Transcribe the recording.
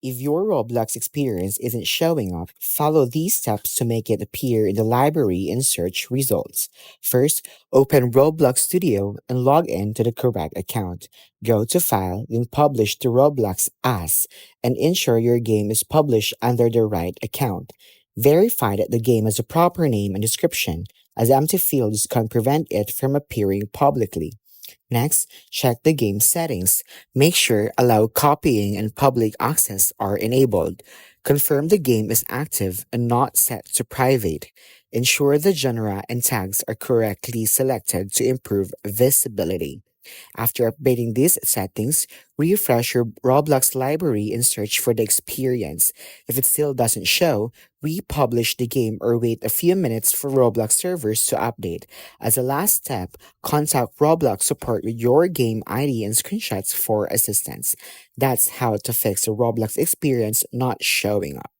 If your Roblox experience isn't showing up, follow these steps to make it appear in the library in search results. First, open Roblox Studio and log in to the correct account. Go to File, then Publish to Roblox as, and ensure your game is published under the right account. Verify that the game has a proper name and description, as empty fields can prevent it from appearing publicly. Next, check the game settings. Make sure Allow Copying and Public Access are enabled. Confirm the game is active and not set to private. Ensure the genre and tags are correctly selected to improve visibility. After updating these settings, refresh your Roblox library and search for the experience. If it still doesn't show, republish the game or wait a few minutes for Roblox servers to update. As a last step, contact Roblox support with your game ID and screenshots for assistance. That's how to fix a Roblox experience not showing up.